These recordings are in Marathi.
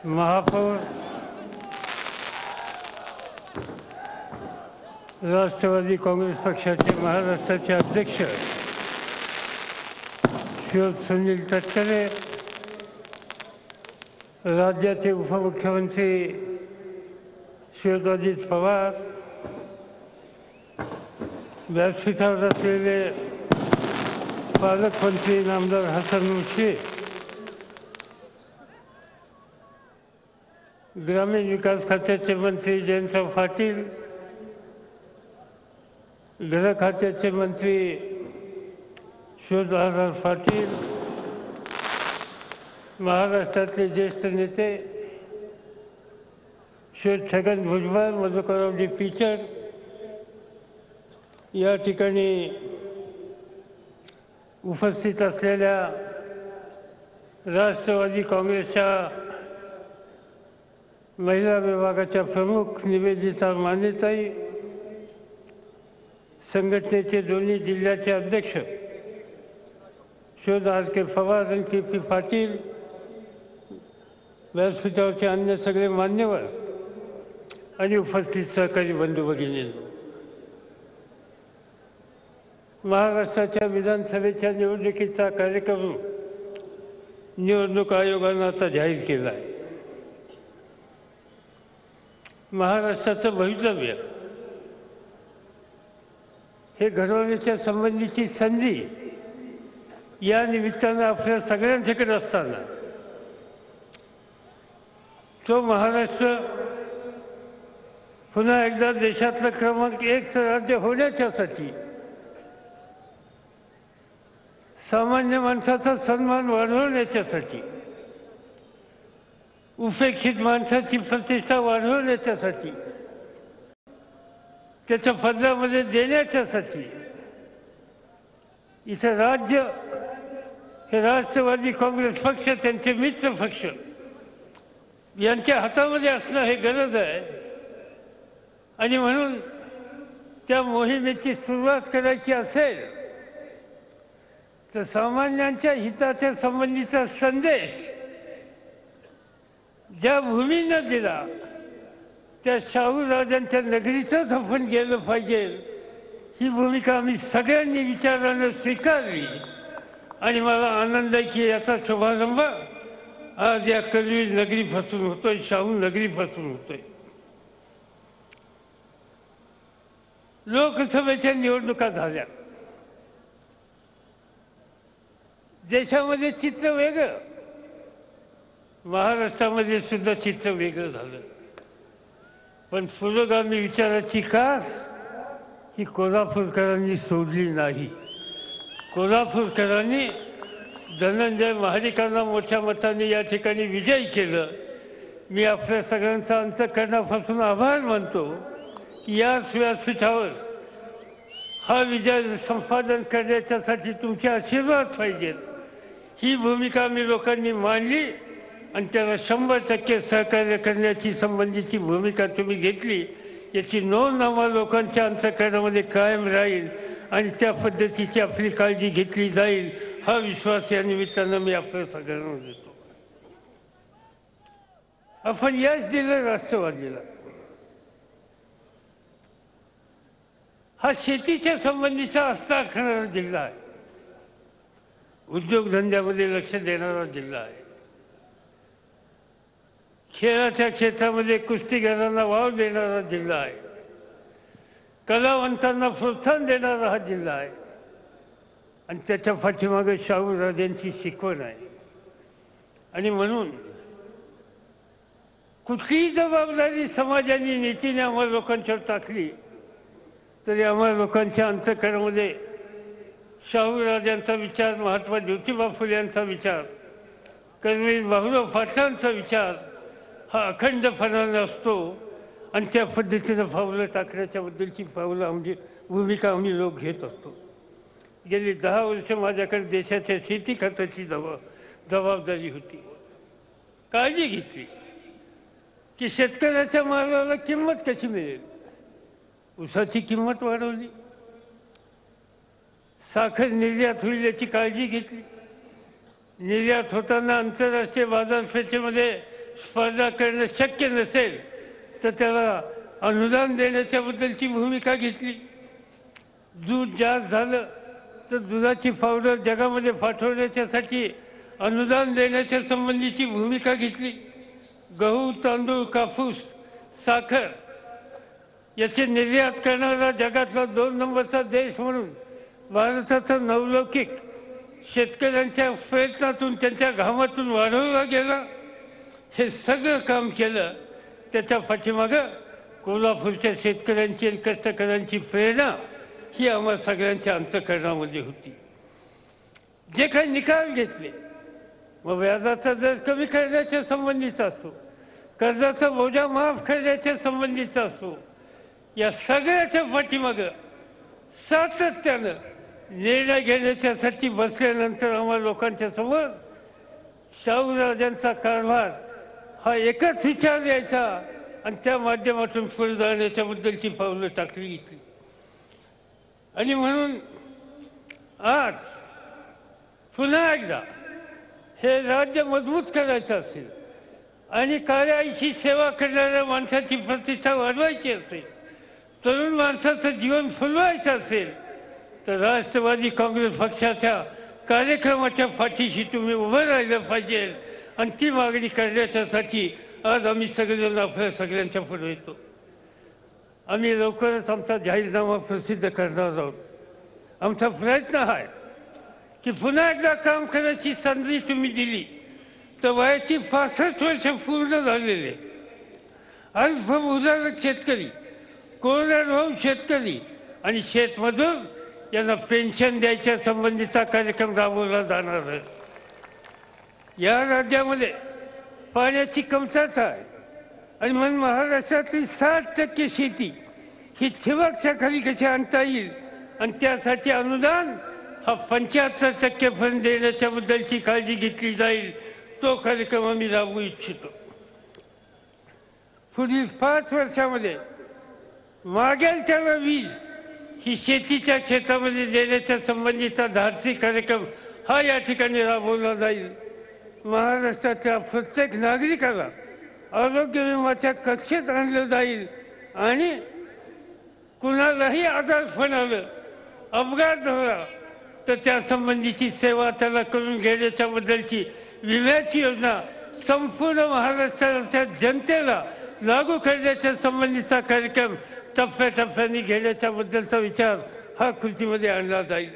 महापौर, राष्ट्रवादी काँग्रेस पक्षाचे महाराष्ट्राचे अध्यक्ष श्री सुनील तटकरे, राज्याचे उपमुख्यमंत्री श्री अजित पवार, व्यासपीठावर असलेले पालकमंत्री नामदार हसन मुश्रीफ, ग्रामीण विकास खात्याचे मंत्री जयंतराव पाटील, गृह खात्याचे मंत्री शिवदासराव पाटील, महाराष्ट्रातले ज्येष्ठ नेते श्री छगन भुजबळ, मधुकररावजी पिचड, या ठिकाणी उपस्थित असलेल्या राष्ट्रवादी काँग्रेसच्या महिला विभागाच्या प्रमुख निवेदिता मानेताई, संघटनेचे दोन्ही जिल्ह्याचे अध्यक्ष श्री आर के पवार आणि के पी पाटील, व्यासपीठावरचे अन्य सगळे मान्यवर आणि उपस्थित सहकारी बंधू भगिनींनो, महाराष्ट्राच्या विधानसभेच्या निवडणुकीचा कार्यक्रम निवडणूक आयोगानं आता जाहीर केला आहे. महाराष्ट्राचं भवितव्य हे घडवण्याच्या संबंधीची संधी या निमित्तानं आपल्या सगळ्यांच्याकडे असताना तो महाराष्ट्र पुन्हा एकदा देशातलं क्रमांक 1 राज्य होण्याच्यासाठी सामान्य माणसाचा सन्मान वाढवण्याच्यासाठी, उपेक्षित माणसाची प्रतिष्ठा वाढवण्याच्यासाठी, त्याच्या पदरामध्ये देण्याच्यासाठी इथं राज्य हे राष्ट्रवादी काँग्रेस पक्ष, त्यांचे मित्र पक्ष यांच्या हातामध्ये असणं हे गरज आहे. आणि म्हणून त्या मोहिमेची सुरुवात करायची असेल तर सामान्यांच्या हिताच्या संबंधीचा संदेश ज्या भूमीनं दिला त्या शाहू राजांच्या नगरीतच आपण गेलं पाहिजे, ही भूमिका आम्ही सगळ्यांनी विचारानं स्वीकारली. आणि मला आनंद आहे की याचा शुभारंभ आज या करवीर नगरीपासून होतोय, शाहू नगरीपासून होतोय. लोकसभेच्या निवडणुका झाल्या, देशामध्ये चित्र वेगळं, महाराष्ट्रामध्ये सुद्धा चित्र वेगळं झालं. पण पुरोगामी विचाराची कास ही कोल्हापूरकरांनी सोडली नाही. कोल्हापूरकरांनी धनंजय महाडिकांना मोठ्या मताने या ठिकाणी विजयी केलं. मी आपल्या सगळ्यांचा अंतःकरणापासून आभार मानतो की या व्यासपीठावर हा विजय संपादन करण्याच्यासाठी तुमचे आशीर्वाद पाहिजेत. ही भूमिका मी लोकांनी मांडली आणि त्याला 100% सहकार्य करण्याची संबंधीची भूमिका तुम्ही घेतली, याची नोंद आम्हा लोकांच्या अंतःकरणामध्ये कायम राहील आणि त्या पद्धतीची आपली काळजी घेतली जाईल हा विश्वास या निमित्तानं मी आपल्या सगळ्यांना देतो. आपण यश दिलं राष्ट्रवादीला. हा शेतीच्या संबंधीचा आस्था असणारा जिल्हा आहे, उद्योगधंद्यामध्ये लक्ष देणारा जिल्हा आहे, खेळाच्या क्षेत्रामध्ये कुस्तीगीरांना वाव देणारा जिल्हा आहे, कलावंतांना प्रोत्साहन देणारा हा जिल्हा आहे. आणि त्याच्या पाठीमागे शाहू राजांची शिकवण आहे. आणि म्हणून कुठलीही जबाबदारी समाजाने नीतीने आम्हाला लोकांच्यावर टाकली तरी आम्हाला लोकांच्या अंतःकरणामध्ये शाहू राजांचा विचार, महात्मा ज्योतिबा फुले यांचा विचार, कर्मवीर बाबूराव पाटलांचा विचार हा अखंडपणाने असतो. आणि त्या पद्धतीनं पावलं टाकण्याच्याबद्दलची भूमिका आम्ही लोक घेत असतो. गेली 10 वर्ष माझ्याकडे देशाच्या शेती खात्याची जबाबदारी होती. काळजी घेतली की शेतकऱ्याच्या मालाला किंमत कशी मिळेल. ऊसाची किंमत वाढवली, साखर निर्यात होईल याची काळजी घेतली. निर्यात होताना आंतरराष्ट्रीय बाजारपेठेमध्ये स्पर्धा करणं शक्य नसेल तर त्याला अनुदान देण्याच्याबद्दलची भूमिका घेतली. दूध जास्त झालं तर दुधाची पावडर जगामध्ये पाठवण्याच्यासाठी अनुदान देण्याच्या संबंधीची भूमिका घेतली. गहू, तांदूळ, कापूस, साखर याचे निर्यात करणारा जगातला 2 नंबरचा देश म्हणून भारताचा नवलौकिक शेतकऱ्यांच्या प्रयत्नातून त्यांच्या घामातून वाढवला गेला. हे सगळं काम केलं त्याच्या पाठीमागं कोल्हापूरच्या शेतकऱ्यांची आणि कष्टकऱ्यांची प्रेरणा ही आम्हा सगळ्यांच्या अंतःकरणामध्ये होती. जे काही निकाल घेतले, मग व्याजाचा दर कमी करण्याच्या संबंधीचा असो, कर्जाचा बोजा माफ करण्याच्या संबंधीचा असो, या सगळ्याच्या पाठीमागं सातत्यानं निर्णय घेण्याच्यासाठी बसल्यानंतर आम्हाला लोकांच्या समोर शाहूराजांचा कारभार हा एकच विचार द्यायचा आणि त्या माध्यमातून पुढे जाण्याच्याबद्दलची पावलं टाकली घेतली. आणि म्हणून आज पुन्हा एकदा हे राज्य मजबूत करायचं असेल आणि काळ्याईची सेवा करणाऱ्या माणसाची प्रतिष्ठा वाढवायची असेल, तरुण माणसाचं जीवन फुलवायचं असेल तर राष्ट्रवादी काँग्रेस पक्षाच्या कार्यक्रमाच्या पाठीशी तुम्ही उभं राहिलं पाहिजे. आणि ती मागणी करण्याच्यासाठी आज आम्ही सगळेजण आपल्या सगळ्यांच्या पुढे येतो. आम्ही लवकरच आमचा जाहीरनामा प्रसिद्ध करणार आहोत. आमचा प्रयत्न आहे की पुन्हा एकदा काम करायची संधी तुम्ही दिली तर वयाची 65 वर्ष पूर्ण झालेले अल्पभूधारक शेतकरी, कोरडवाहू शेतकरी आणि शेतमजूर यांना पेन्शन द्यायच्या संबंधीचा कार्यक्रम राबवला जाणार आहे. या राज्यामध्ये पाण्याची कमतरता आहे आणि म्हणून महाराष्ट्रातली 60% शेती ही ठिबकच्या खाली कशी आणता येईल आणि त्यासाठी अनुदान हा 75% देण्याच्याबद्दलची काळजी घेतली जाईल. तो कार्यक्रम आम्ही राबवू इच्छितो. पुढील 5 वर्षामध्ये मागेल त्याला वीज ही शेतीच्या क्षेत्रामध्ये देण्याच्या संबंधीचा धाडसी कार्यक्रम हा या ठिकाणी राबवला जाईल. महाराष्ट्राच्या प्रत्येक नागरिकाला आरोग्य विम्याच्या कक्षेत आणलं जाईल आणि कुणालाही आजारपण आलं, अपघात झाला तर त्यासंबंधीची सेवा त्याला करून घेण्याच्याबद्दलची विम्याची योजना संपूर्ण महाराष्ट्राच्या जनतेला लागू करण्याच्या संबंधीचा कार्यक्रम टप्प्याटप्प्याने घेण्याच्याबद्दलचा विचार हा कृतीमध्ये आणला जाईल.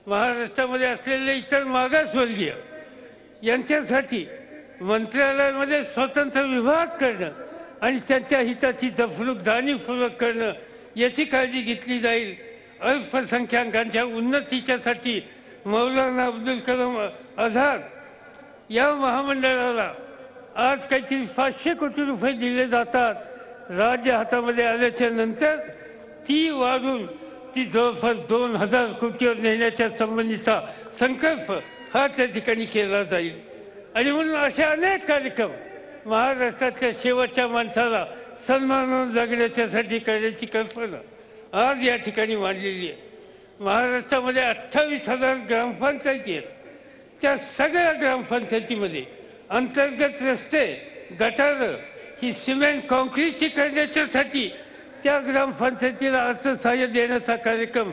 महाराष्ट्रामध्ये असलेले इतर मागासवर्गीय यांच्यासाठी मंत्रालयामध्ये स्वतंत्र विभाग करणं आणि त्यांच्या हिताची जपणूक जाणीवपूर्वक करणं याची काळजी घेतली जाईल. अल्पसंख्याकांच्या उन्नतीच्यासाठी मौलाना अब्दुल कलाम आझाद या महामंडळाला आज काहीतरी 500 कोटी रुपये दिले जातात. राज्य हातामध्ये आल्याच्या नंतर ती वाढून ती जवळपास 2000 कोटीवर नेण्याच्या संबंधीचा संकल्प हा त्या ठिकाणी केला जाईल. आणि म्हणून असे अनेक कार्यक्रम महाराष्ट्रातल्या शेवटच्या माणसाला सन्मानानं जगण्याच्यासाठी करण्याची कल्पना आज या ठिकाणी मांडलेली आहे. महाराष्ट्रामध्ये 28,000 ग्रामपंचायती आहेत. त्या सगळ्या ग्रामपंचायतीमध्ये अंतर्गत रस्ते, गटारं ही सिमेंट कॉन्क्रीटची करण्याच्यासाठी त्या ग्रामपंचायतीला अर्थसहाय्य देण्याचा कार्यक्रम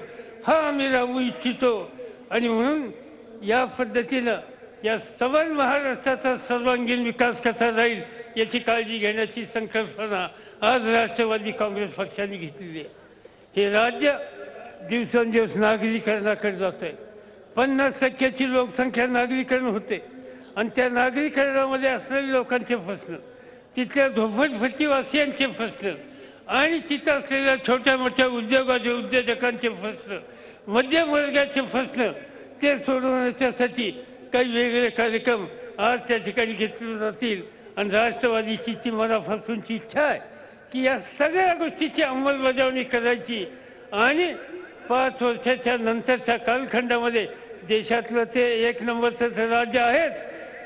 हा आम्ही राबवू इच्छितो. आणि म्हणून या पद्धतीनं या सबल महाराष्ट्राचा सर्वांगीण विकास कसा राहील याची काळजी घेण्याची संकल्पना आज राष्ट्रवादी काँग्रेस पक्षाने घेतलेली आहे. हे राज्य दिवसेंदिवस नागरीकरणाकडे जात आहे. 50% लोकसंख्या नागरीकरण होते आणि त्या नागरीकरणामध्ये असलेल्या लोकांचे प्रश्न, तिथल्या झोपडपट्टीवासियांचे प्रश्न आणि तिथं असलेल्या छोट्या मोठ्या उद्योजकांचे प्रश्न, मध्यमवर्गाचे प्रश्न ते सोडवण्याच्यासाठी काही वेगळे कार्यक्रम आज त्या ठिकाणी घेतले जातील. आणि राष्ट्रवादीची ती मनापासूनची इच्छा आहे की या सगळ्या गोष्टीची अंमलबजावणी करायची आणि 5 वर्षाच्या नंतरच्या कालखंडामध्ये देशातलं ते 1 नंबरचं राज्य आहेच,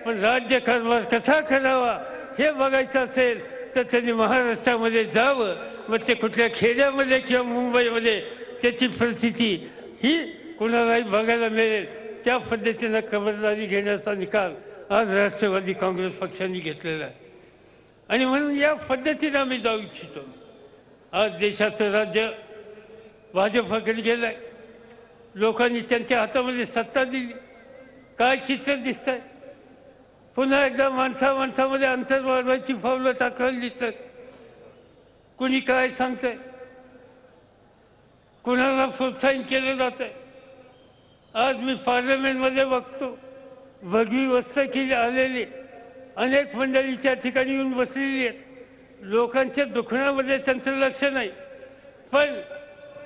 पण राज्यकारभार कसा करावा हे बघायचं असेल तर त्यांनी महाराष्ट्रामध्ये जावं. मग ते कुठल्या खेड्यामध्ये किंवा मुंबईमध्ये त्याची परिस्थिती ही कुणालाही बघायला मिळेल. त्या पद्धतीनं खबरदारी घेण्याचा निकाल आज राष्ट्रवादी काँग्रेस पक्षाने घेतलेला आहे. आणि म्हणून या पद्धतीने आम्ही जाऊ इच्छितो. आज देशाचं राज्य भाजपकडे गेलंय, लोकांनी त्यांच्या हातामध्ये सत्ता दिली. काय चित्र दिसतंय? पुन्हा एकदा माणसामध्ये अंतर वाढवायची पावलं टाकायला दिसतात. कुणी काय सांगतंय, कुणाला प्रोत्साहन केलं जातंय. आज मी पार्लमेंटमध्ये बघतो, भगवी वस्त्र केली आलेली अनेक मंडळीच्या ठिकाणी येऊन बसलेली आहेत. लोकांच्या दुखण्यामध्ये त्यांचं लक्ष नाही, पण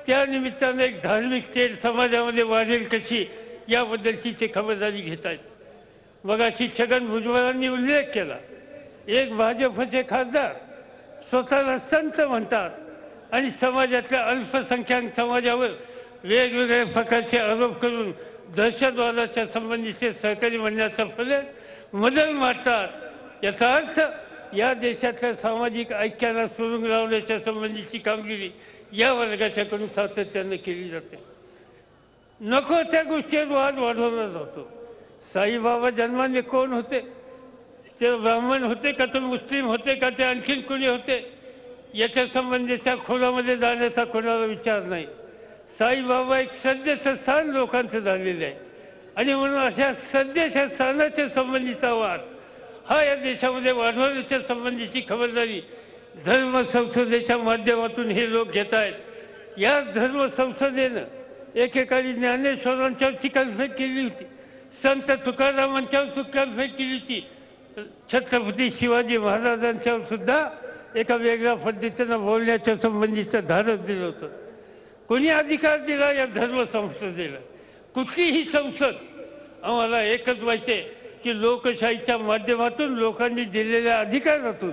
त्या निमित्तानं एक धार्मिक तेढ समाजामध्ये वाढेल कशी याबद्दलची ते खबरदारी घेत आहेत. मगाशी छगन भुजबळांनी उल्लेख केला, एक भाजपचे खासदार स्वतःला संत म्हणतात आणि समाजातल्या अल्पसंख्याक समाजावर वेगवेगळ्या प्रकारचे आरोप करून दहशतवादाच्या संबंधीचे सहकारी म्हणण्याचा फलक मदल मारतात. याचा अर्थ या देशातल्या सामाजिक ऐक्याला सुरुंग लावण्याच्या संबंधीची कामगिरी या वर्गाच्याकडून सातत्यानं केली जाते. नको त्या गोष्टीवर वाद वाढवला जातो. साईबाबा जन्माने कोण होते? ते ब्राह्मण होते का, ते मुस्लिम होते का, ते आणखीन कोणी होते? याच्या संबंधीच्या खोलामध्ये जाण्याचा कोणाला विचार नाही. साईबाबा एक सध्याचं स्थान लोकांचं झालेलं आहे आणि म्हणून अशा सध्याच्या स्थानाच्या संबंधीचा वाद हा या देशामध्ये वाढवण्याच्या संबंधीची खबरदारी धर्म संसदेच्या माध्यमातून हे लोक घेत आहेत. या धर्म संसदेनं एकेकाळी ज्ञानेश्वरांच्यावर टीकाफेक केली होती, संत तुकारामांच्यावर टीकाफेक केली होती, छत्रपती शिवाजी महाराजांच्यावर सुद्धा एका वेगळ्या पद्धतीनं बोलण्याच्या संबंधीचं धाडस दिलं होतं. कोणी अधिकार दिला या धर्म संसदेला? कुठलीही संसद. आम्हाला एकच माहिती आहे की लोकशाहीच्या माध्यमातून लोकांनी दिलेल्या अधिकारातून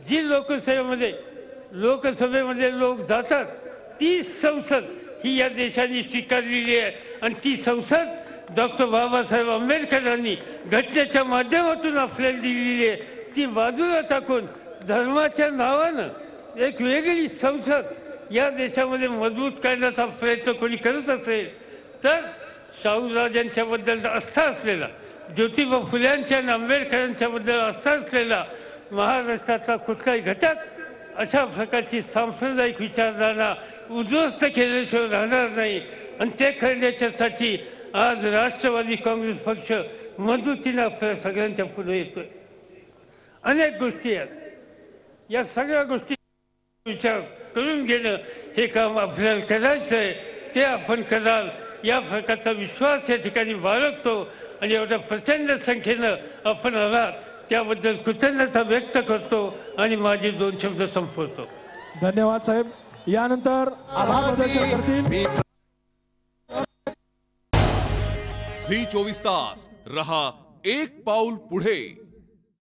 जी लोकसभेमध्ये लोक जातात ती संसद ही या देशाने स्वीकारलेली आहे. आणि ती संसद डॉक्टर बाबासाहेब आंबेडकरांनी घटनेच्या माध्यमातून आपल्याला दिलेली आहे. ती बाजूला टाकून धर्माच्या नावानं एक वेगळी संसद या देशामध्ये मजबूत करण्याचा प्रयत्न कोणी करत असेल तर शाहूराजांच्याबद्दल आस्था असलेला, ज्योतिबा फुल्यांच्या आणि आंबेडकरांच्याबद्दल आस्था असलेला महाराष्ट्रातला कुठलाही घटक अशा प्रकारची सांप्रदायिक विचारधारणा उद्ध्वस्त केल्याशिवाय राहणार नाही. आणि ते करण्याच्यासाठी आज राष्ट्रवादी काँग्रेस पक्ष मजबूतीने आपल्या सगळ्यांच्या पुढे येतोय. अनेक गोष्टी आहेत, या सगळ्या गोष्टी विचार करून घेणं हे काम आपल्याला करायचं आहे. ते आपण कराल या प्रकारचा विश्वास या ठिकाणी बाळगतो. आणि एवढ्या प्रचंड संख्येनं आपण आलात त्याबद्दल कृतज्ञता व्यक्त करतो आणि माझे 2 शब्द संपवतो. धन्यवाद साहेब. यानंतर आभार प्रदर्शन करतील झी 24 तास रहा एक पाऊल पुढे.